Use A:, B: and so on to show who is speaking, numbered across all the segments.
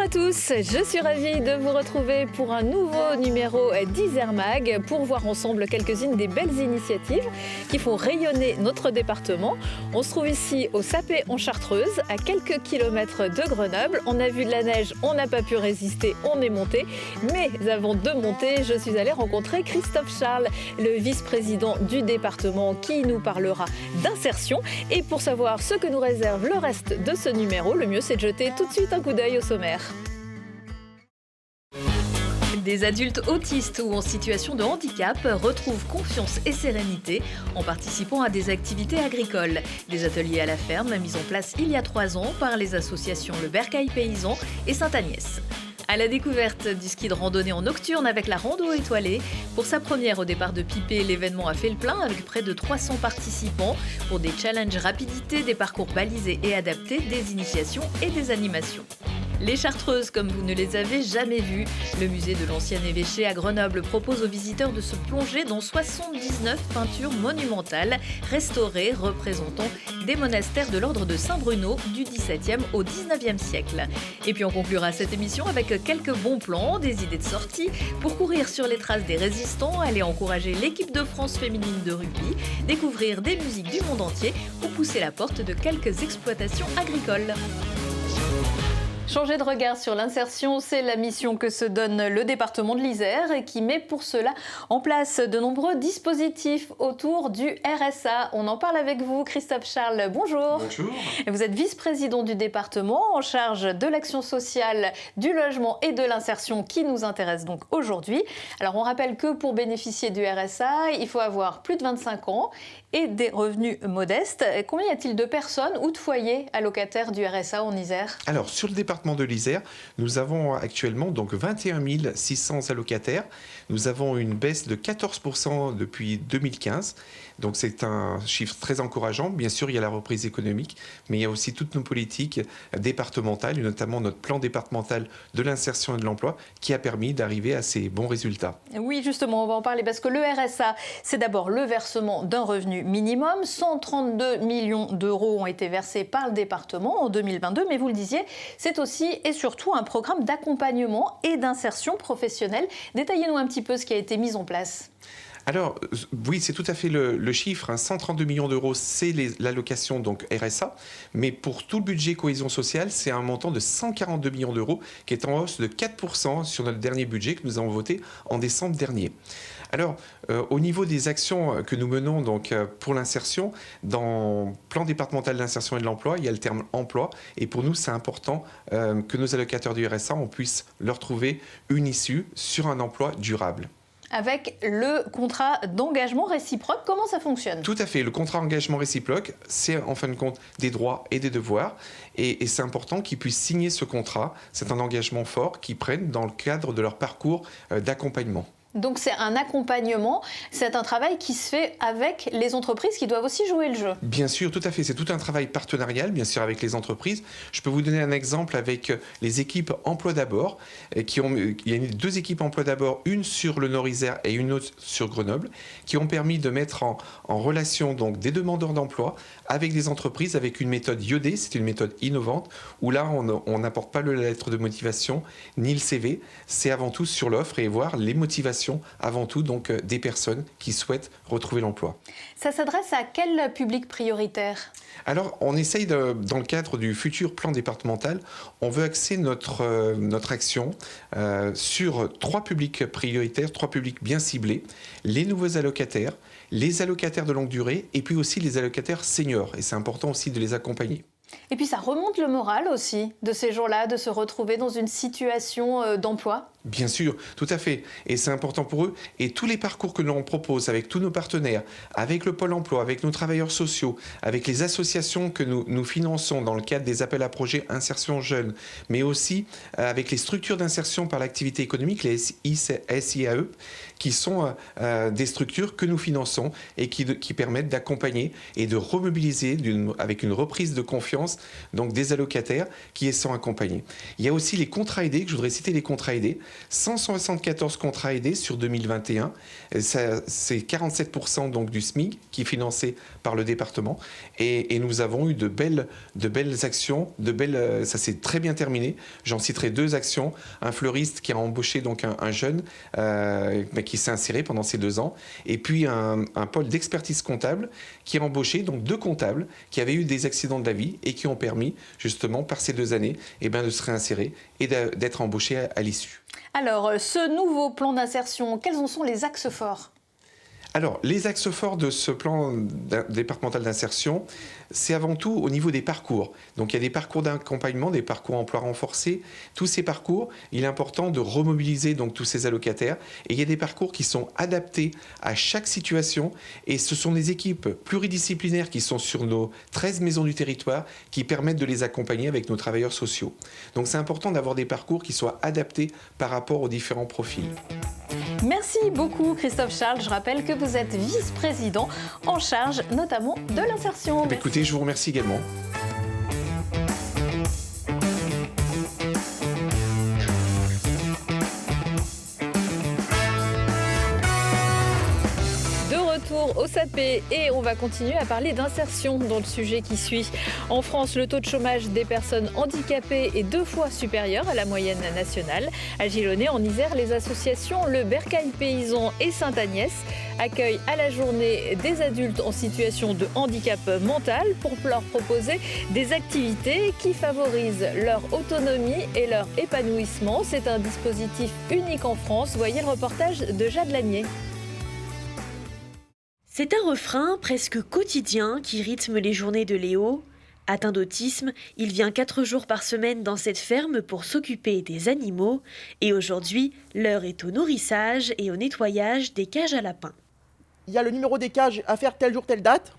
A: à tous, je suis ravie de vous retrouver pour un nouveau numéro d'Isère Mag pour voir ensemble quelques-unes des belles initiatives qui font rayonner notre département. On se trouve ici au Sapé en Chartreuse, à quelques kilomètres de Grenoble. On a vu de la neige, on n'a pas pu résister, on est monté. Mais avant de monter, je suis allée rencontrer Christophe Charles, le vice-président du département qui nous parlera d'insertion. Et pour savoir ce que nous réserve le reste de ce numéro, le mieux c'est de jeter tout de suite un coup d'œil au sommaire. Des adultes autistes ou en situation de handicap retrouvent confiance et sérénité en participant à des activités agricoles. Des ateliers à la ferme mis en place il y a 3 ans par les associations Le Bercail Paysan et Sainte-Agnès. À la découverte du ski de randonnée en nocturne avec la rando étoilée. Pour sa première au départ de Pipé, l'événement a fait le plein avec près de 300 participants pour des challenges rapidité, des parcours balisés et adaptés, des initiations et des animations. Les Chartreuses, comme vous ne les avez jamais vues, le musée de l'ancien évêché à Grenoble propose aux visiteurs de se plonger dans 79 peintures monumentales restaurées représentant des monastères de l'ordre de Saint-Bruno du XVIIe au XIXe siècle. Et puis on conclura cette émission avec quelques bons plans, des idées de sortie pour courir sur les traces des résistants, aller encourager l'équipe de France féminine de rugby, découvrir des musiques du monde entier ou pousser la porte de quelques exploitations agricoles. Changer de regard sur l'insertion, c'est la mission que se donne le département de l'Isère et qui met pour cela en place de nombreux dispositifs autour du RSA. On en parle avec vous, Christophe Charles. Bonjour.
B: Bonjour.
A: Vous êtes vice-président du département en charge de l'action sociale, du logement et de l'insertion qui nous intéresse donc aujourd'hui. Alors on rappelle que pour bénéficier du RSA, il faut avoir plus de 25 ans et des revenus modestes. Combien y a-t-il de personnes ou de foyers allocataires du RSA en Isère ?
B: Alors sur le département de l'Isère, nous avons actuellement donc 21 600 allocataires. Nous avons une baisse de 14% depuis 2015. Donc c'est un chiffre très encourageant. Bien sûr, il y a la reprise économique, mais il y a aussi toutes nos politiques départementales, et notamment notre plan départemental de l'insertion et de l'emploi, qui a permis d'arriver à ces bons résultats.
A: Oui, justement, on va en parler parce que le RSA, c'est d'abord le versement d'un revenu minimum. 132 millions d'euros ont été versés par le département en 2022, mais vous le disiez, c'est aussi et surtout un programme d'accompagnement et d'insertion professionnelle. Détaillez-nous un petit peu ce qui a été mis en place.
B: Alors, oui, c'est tout à fait le chiffre. 132 millions d'euros, c'est l'allocation donc RSA. Mais pour tout le budget cohésion sociale, c'est un montant de 142 millions d'euros qui est en hausse de 4% sur notre dernier budget que nous avons voté en décembre dernier. Alors, au niveau des actions que nous menons donc, pour l'insertion, dans le plan départemental d'insertion et de l'emploi, il y a le terme emploi. Et pour nous, c'est important que nos allocataires du RSA, on puisse leur trouver une issue sur un emploi durable.
A: Avec le contrat d'engagement réciproque, comment ça fonctionne ?
B: Tout à fait. Le contrat d'engagement réciproque, c'est en fin de compte des droits et des devoirs. Et c'est important qu'ils puissent signer ce contrat. C'est un engagement fort qu'ils prennent dans le cadre de leur parcours d'accompagnement.
A: Donc c'est un accompagnement, c'est un travail qui se fait avec les entreprises qui doivent aussi jouer le jeu.
B: Bien sûr, tout à fait. C'est tout un travail partenarial, bien sûr, avec les entreprises. Je peux vous donner un exemple avec les équipes Emploi d'abord. Il y a 2 équipes Emploi d'abord, une sur le Nord-Isère et une autre sur Grenoble, qui ont permis de mettre en relation donc, des demandeurs d'emploi avec des entreprises, avec une méthode iodée. C'est une méthode innovante, où là, on n'apporte pas la lettre de motivation, ni le CV. C'est avant tout sur l'offre et voir les motivations avant tout donc des personnes qui souhaitent retrouver l'emploi.
A: Ça s'adresse à quel public prioritaire ?
B: Alors, on essaye, dans le cadre du futur plan départemental, on veut axer notre action sur 3 publics prioritaires, 3 publics bien ciblés, les nouveaux allocataires, les allocataires de longue durée et puis aussi les allocataires seniors. Et c'est important aussi de les accompagner.
A: Et puis ça remonte le moral aussi de ces gens-là, de se retrouver dans une situation d'emploi.
B: Bien sûr, tout à fait. Et c'est important pour eux. Et tous les parcours que l'on propose avec tous nos partenaires, avec le Pôle emploi, avec nos travailleurs sociaux, avec les associations que nous finançons dans le cadre des appels à projets Insertion Jeunes, mais aussi avec les structures d'insertion par l'activité économique, les SIAE, qui sont des structures que nous finançons et qui permettent d'accompagner et de remobiliser avec une reprise de confiance donc des allocataires qui sont accompagnés. Il y a aussi les contrats aidés, que je voudrais citer les contrats aidés. 174 contrats aidés sur 2021. C'est 47% donc du SMIC qui est financé par le département. Et nous avons eu de belles actions, ça s'est très bien terminé. J'en citerai 2 actions. Un fleuriste qui a embauché donc un jeune qui s'est inséré pendant ces 2 ans. Et puis un pôle d'expertise comptable qui a embauché donc 2 comptables qui avaient eu des accidents de la vie et qui ont permis justement par ces 2 années de se réinsérer et d'être embauchés à l'issue.
A: Alors, ce nouveau plan d'insertion, quels en sont les axes forts ?
B: Alors, les axes forts de ce plan départemental d'insertion, c'est avant tout au niveau des parcours. Donc, il y a des parcours d'accompagnement, des parcours emploi renforcés. Tous ces parcours, il est important de remobiliser donc tous ces allocataires. Et il y a des parcours qui sont adaptés à chaque situation. Et ce sont des équipes pluridisciplinaires qui sont sur nos 13 maisons du territoire qui permettent de les accompagner avec nos travailleurs sociaux. Donc, c'est important d'avoir des parcours qui soient adaptés par rapport aux différents profils.
A: Merci beaucoup Christophe Charles. Je rappelle que vous êtes vice-président en charge notamment de l'insertion.
B: Écoutez, je vous remercie également.
A: Au SAPé et on va continuer à parler d'insertion dans le sujet qui suit. En France, le taux de chômage des personnes handicapées est 2 fois supérieur à la moyenne nationale. À Gilonnet, en Isère, les associations Le Bercail Paysan et Sainte-Agnès accueillent à la journée des adultes en situation de handicap mental pour leur proposer des activités qui favorisent leur autonomie et leur épanouissement. C'est un dispositif unique en France. Voyez le reportage de Jade Lanier.
C: C'est un refrain presque quotidien qui rythme les journées de Léo. Atteint d'autisme, il vient 4 jours par semaine dans cette ferme pour s'occuper des animaux. Et aujourd'hui, l'heure est au nourrissage et au nettoyage des cages à lapins.
D: Il y a le numéro des cages à faire tel jour, telle date.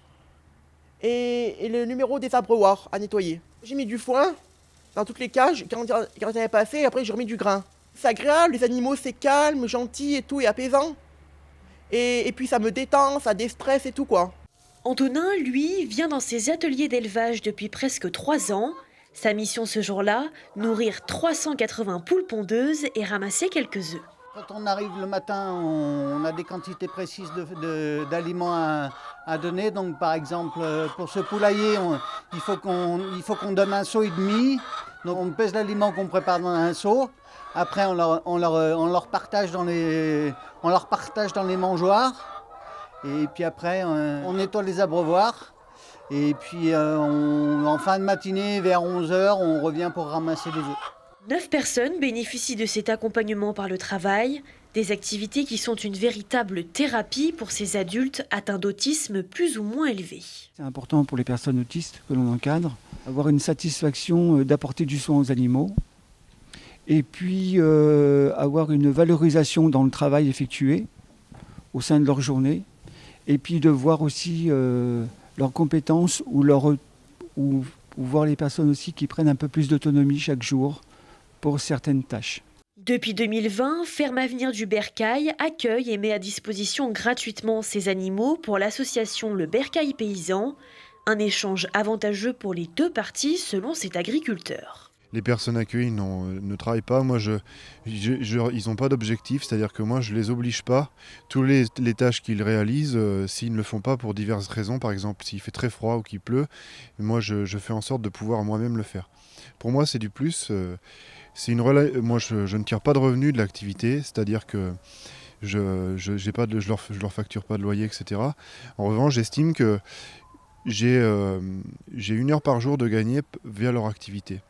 D: Et le numéro des abreuvoirs à nettoyer. J'ai mis du foin dans toutes les cages quand il n'y en avait pas assez. Et après, j'ai remis du grain. C'est agréable, les animaux, c'est calme, gentil et tout, et apaisant. Et puis ça me détend, ça déstresse et tout quoi.
C: Antonin, lui, vient dans ses ateliers d'élevage depuis presque 3 ans. Sa mission ce jour-là, nourrir 380 poules pondeuses et ramasser quelques œufs.
E: Quand on arrive le matin, on a des quantités précises d'aliments à donner. Donc par exemple, pour ce poulailler, il faut qu'on donne 1,5 seau. Donc on pèse l'aliment qu'on prépare dans un seau. Après, on leur partage dans les mangeoires. Et puis après, on nettoie les abreuvoirs. Et puis, en fin de matinée, vers 11h, on revient pour ramasser les œufs.
C: 9 personnes bénéficient de cet accompagnement par le travail. Des activités qui sont une véritable thérapie pour ces adultes atteints d'autisme plus ou moins élevé.
F: C'est important pour les personnes autistes que l'on encadre, avoir une satisfaction d'apporter du soin aux animaux. Et puis avoir une valorisation dans le travail effectué au sein de leur journée. Et puis de voir aussi leurs compétences ou voir les personnes aussi qui prennent un peu plus d'autonomie chaque jour pour certaines tâches.
C: Depuis 2020, Ferme Avenir du Bercail accueille et met à disposition gratuitement ces animaux pour l'association Le Bercail Paysan. Un échange avantageux pour les 2 parties selon cet agriculteur.
G: Les personnes accueillies ne travaillent pas. Moi, ils n'ont pas d'objectif, c'est-à-dire que moi, je ne les oblige pas. Toutes les tâches qu'ils réalisent, s'ils ne le font pas pour diverses raisons, par exemple s'il fait très froid ou qu'il pleut, moi, je fais en sorte de pouvoir moi-même le faire. Pour moi, c'est du plus. Moi, je ne tire pas de revenus de l'activité, c'est-à-dire que je leur facture pas de loyer, etc. En revanche, j'estime que j'ai 1 heure par jour de gagner via leur activité.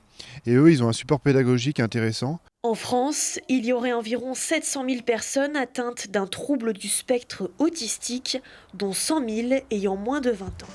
G: Et eux, ils ont un support pédagogique intéressant.
C: En France, il y aurait environ 700 000 personnes atteintes d'un trouble du spectre autistique, dont 100 000 ayant moins de 20 ans.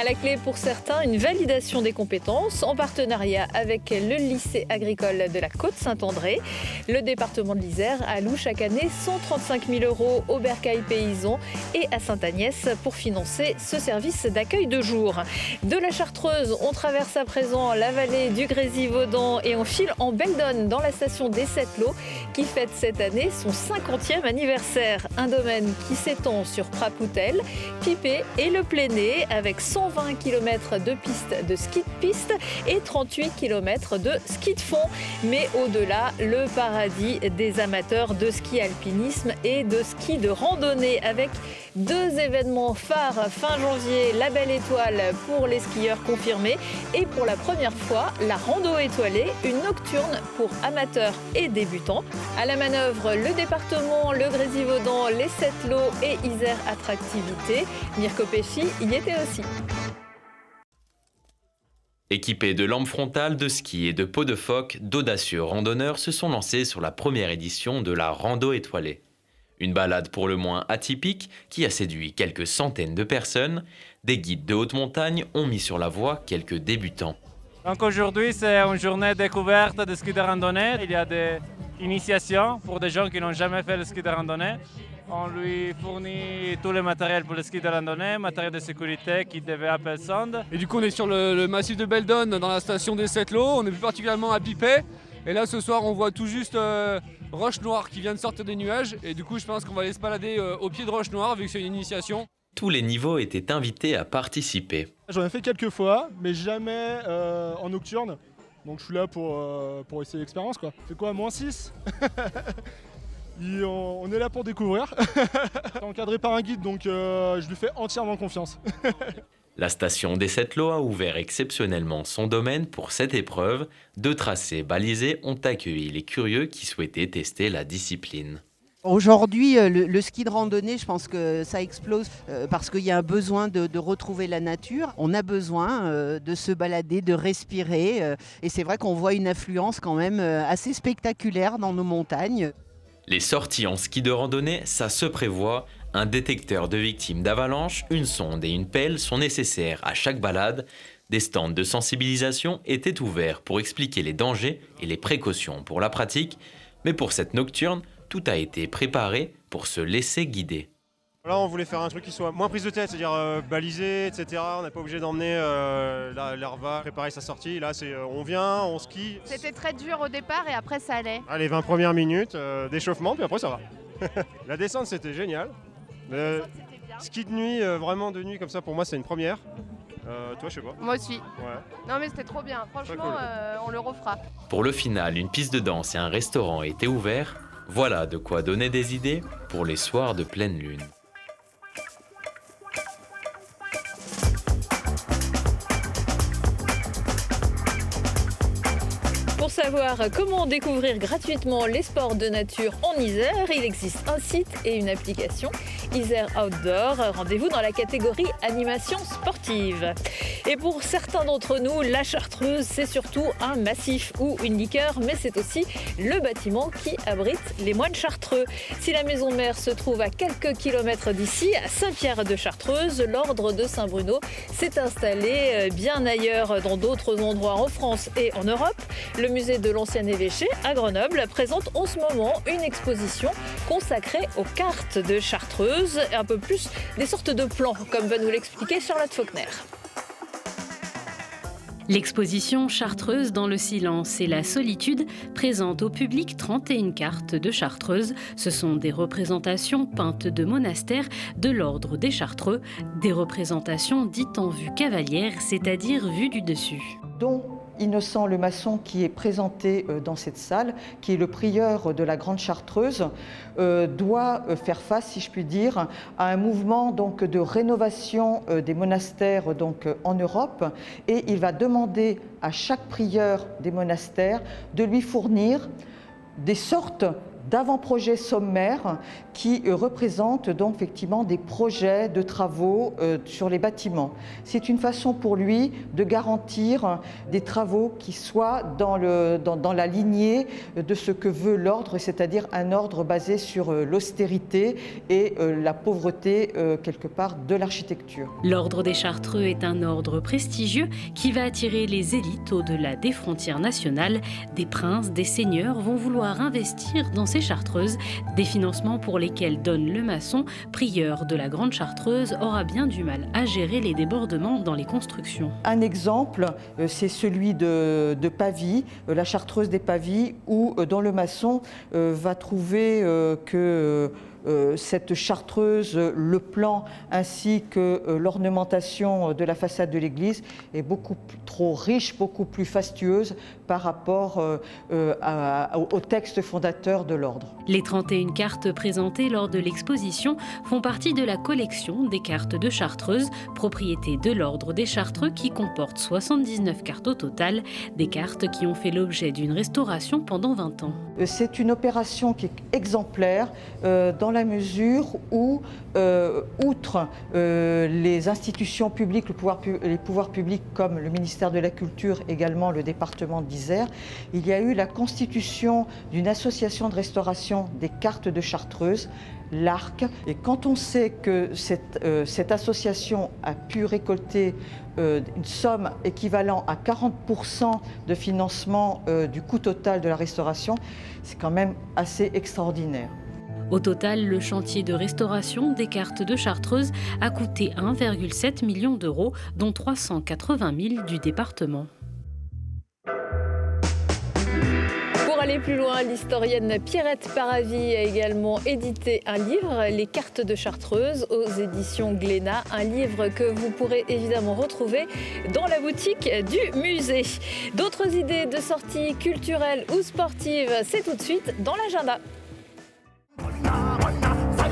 A: À la clé pour certains, une validation des compétences en partenariat avec le lycée agricole de la Côte-Saint-André. Le département de l'Isère alloue chaque année 135 000 € au bercail paysan et à Sainte-Agnès pour financer ce service d'accueil de jour. De la Chartreuse, on traverse à présent la vallée du Grésivaudan et on file en Belledonne dans la station des Sept-Lots qui fête cette année son 50e anniversaire. Un domaine qui s'étend sur Prapoutel, Pipé et le Pléné avec 120 km de pistes de ski de piste et 38 km de ski de fond. Mais au-delà, le paradis des amateurs de ski alpinisme et de ski de randonnée avec 2 événements phares fin janvier, la Belle Étoile pour les skieurs confirmés et pour la première fois, la rando étoilée, une nocturne pour amateurs et débutants. À la manœuvre, le département, le Grésivaudan, les Sept-Lots et Isère Attractivité. Mirko Pesci y était aussi.
H: Équipés de lampes frontales, de ski et de peaux de phoque, d'audacieux randonneurs se sont lancés sur la première édition de la Rando étoilée. Une balade pour le moins atypique qui a séduit quelques centaines de personnes. Des guides de haute montagne ont mis sur la voie quelques débutants.
I: Donc aujourd'hui, c'est une journée découverte de ski de randonnée. Il y a des initiations pour des gens qui n'ont jamais fait le ski de randonnée. On lui fournit tout le matériel pour le ski de randonnée, matériel de sécurité, kit de VAP sonde.
J: Et du coup, on est sur le massif de Belledonne, dans la station des Sept-Lots. On est plus particulièrement à Pipé. Et là, ce soir, on voit tout juste Roche Noire qui vient de sortir des nuages. Et du coup, je pense qu'on va aller se balader au pied de Roche Noire, vu que c'est une initiation.
H: Tous les niveaux étaient invités à participer.
K: J'en ai fait quelques fois, mais jamais en nocturne. Donc je suis là pour essayer l'expérience, quoi. C'est quoi, -6 on est là pour découvrir. Encadré par un guide, donc je lui fais entièrement confiance.
H: La station des Sept-Lots a ouvert exceptionnellement son domaine pour cette épreuve. 2 tracés balisés ont accueilli les curieux qui souhaitaient tester la discipline.
L: Aujourd'hui, le ski de randonnée, je pense que ça explose parce qu'il y a un besoin de retrouver la nature. On a besoin de se balader, de respirer. Et c'est vrai qu'on voit une affluence quand même assez spectaculaire dans nos montagnes.
H: Les sorties en ski de randonnée, ça se prévoit. Un détecteur de victimes d'avalanche, une sonde et une pelle sont nécessaires à chaque balade. Des stands de sensibilisation étaient ouverts pour expliquer les dangers et les précautions pour la pratique. Mais pour cette nocturne, tout a été préparé pour se laisser guider.
M: Là, on voulait faire un truc qui soit moins prise de tête, c'est-à-dire balisé, etc. On n'est pas obligé d'emmener l'herva, préparer sa sortie. Là, c'est on vient, on skie.
N: C'était très dur au départ et après ça allait.
M: Les 20 premières minutes d'échauffement, puis après ça va. La descente, c'était génial. Ski de nuit, vraiment de nuit comme ça, pour moi, c'est une première. Toi, je sais pas.
N: Moi aussi.
M: Ouais.
N: Non, mais c'était trop bien. Franchement, cool. On le refera.
H: Pour le final, une piste de danse et un restaurant étaient ouverts. Voilà de quoi donner des idées pour les soirs de pleine lune.
A: Pour savoir comment découvrir gratuitement les sports de nature en Isère, il existe un site et une application, Isère Outdoor. Rendez-vous dans la catégorie animation sportive. Et pour certains d'entre nous, la Chartreuse, c'est surtout un massif ou une liqueur, mais c'est aussi le bâtiment qui abrite les moines chartreux. Si la maison mère se trouve à quelques kilomètres d'ici, à Saint-Pierre-de-Chartreuse, l'ordre de Saint-Bruno s'est installé bien ailleurs dans d'autres endroits en France et en Europe. Le musée de l'ancien évêché à Grenoble présente en ce moment une exposition consacrée aux cartes de Chartreuse, et un peu plus des sortes de plans, comme va nous l'expliquer Charlotte Faulkner.
O: L'exposition Chartreuse dans le silence et la solitude présente au public 31 cartes de Chartreuse. Ce sont des représentations peintes de monastères de l'ordre des Chartreux, des représentations dites en vue cavalière, c'est-à-dire vue du dessus.
P: Dont Innocent le Maçon, qui est présenté dans cette salle, qui est le prieur de la Grande Chartreuse, doit faire face, si je puis dire, à un mouvement donc, de rénovation des monastères donc, en Europe, et il va demander à chaque prieur des monastères de lui fournir des sortes d'avant-projets sommaires qui représentent donc effectivement des projets de travaux sur les bâtiments. C'est une façon pour lui de garantir des travaux qui soient dans la lignée de ce que veut l'ordre, c'est-à-dire un ordre basé sur l'austérité et la pauvreté quelque part de l'architecture.
O: L'ordre des Chartreux est un ordre prestigieux qui va attirer les élites au-delà des frontières nationales. Des princes, des seigneurs vont vouloir investir dans ces chartreuses, des financements pour lesquels Don Lemasson, prieur de la Grande Chartreuse, aura bien du mal à gérer les débordements dans les constructions.
P: Un exemple, c'est celui de Pavie, la Chartreuse des Pavis, où Don Lemasson va trouver que cette chartreuse, le plan ainsi que l'ornementation de la façade de l'église est beaucoup trop riche, beaucoup plus fastueuse par rapport au texte fondateur de l'ordre.
O: Les 31 cartes présentées lors de l'exposition font partie de la collection des cartes de Chartreuse, propriété de l'ordre des Chartreux qui comporte 79 cartes au total, des cartes qui ont fait l'objet d'une restauration pendant 20 ans.
P: C'est une opération qui est exemplaire dans la mesure où, outre les institutions publiques, les pouvoirs publics comme le ministère de la Culture, également le département d'Isère, il y a eu la constitution d'une association de restauration des cartes de Chartreuse, l'ARC. Et quand on sait que cette association a pu récolter une somme équivalente à 40% de financement du coût total de la restauration, c'est quand même assez extraordinaire.
O: Au total, le chantier de restauration des cartes de Chartreuse a coûté 1,7 million d'euros, dont 380 000 du département.
A: Pour aller plus loin, l'historienne Pierrette Paravi a également édité un livre, Les cartes de Chartreuse, aux éditions Glénat. Un livre que vous pourrez évidemment retrouver dans la boutique du musée. D'autres idées de sorties culturelles ou sportives, c'est tout de suite dans l'agenda.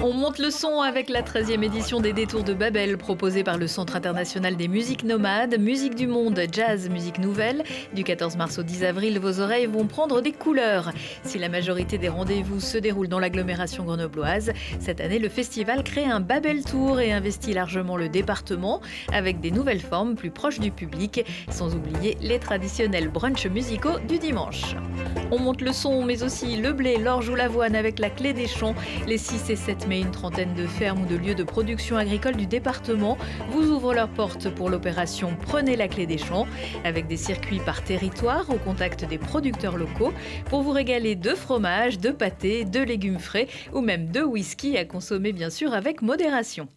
A: On monte le son avec la 13e édition des Détours de Babel proposée par le Centre international des musiques nomades, musique du monde, jazz, musique nouvelle. Du 14 mars au 10 avril, vos oreilles vont prendre des couleurs. Si la majorité des rendez-vous se déroulent dans l'agglomération grenobloise, cette année, le festival crée un Babel Tour et investit largement le département avec des nouvelles formes plus proches du public, sans oublier les traditionnels brunchs musicaux du dimanche. On monte le son, mais aussi le blé, l'orge ou l'avoine avec la Clé des Champs. Les 6 et 7 mai, une trentaine de fermes ou de lieux de production agricole du département vous ouvrent leurs portes pour l'opération Prenez la Clé des Champs, avec des circuits par territoire au contact des producteurs locaux pour vous régaler de fromage, de pâtés, de légumes frais ou même de whisky à consommer bien sûr avec modération.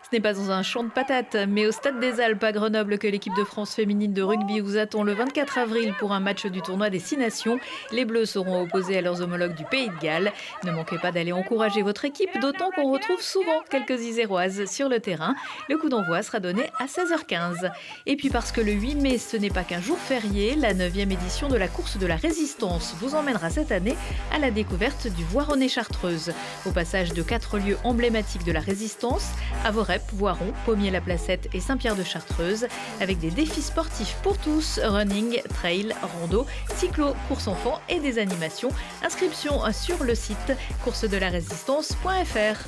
A: Ce n'est pas dans un champ de patates, mais au Stade des Alpes à Grenoble que l'équipe de France féminine de rugby vous attend le 24 avril pour un match du tournoi des 6 nations. Les Bleus seront opposés à leurs homologues du Pays de Galles. Ne manquez pas d'aller encourager votre équipe, d'autant qu'on retrouve souvent quelques Iséroises sur le terrain. Le coup d'envoi sera donné à 16h15. Et puis parce que le 8 mai, ce n'est pas qu'un jour férié, la 9e édition de la course de la Résistance vous emmènera cette année à la découverte du Voironnais-Chartreuse. Au passage de 4 lieux emblématiques de la Résistance, à Vorep, Voiron, Pommier-la-Placette et Saint-Pierre-de-Chartreuse, avec des défis sportifs pour tous, running, trail, rando, cyclo, course enfants et des animations. Inscription sur le site coursedelarésistance.fr.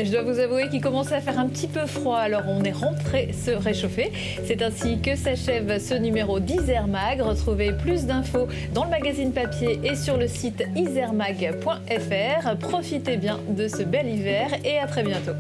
A: Je dois vous avouer qu'il commence à faire un petit peu froid, alors on est rentré se réchauffer. C'est ainsi que s'achève ce numéro d'Isère Mag. Retrouvez plus d'infos dans le magazine papier et sur le site isermag.fr. Profitez bien de ce bel hiver et à très bientôt.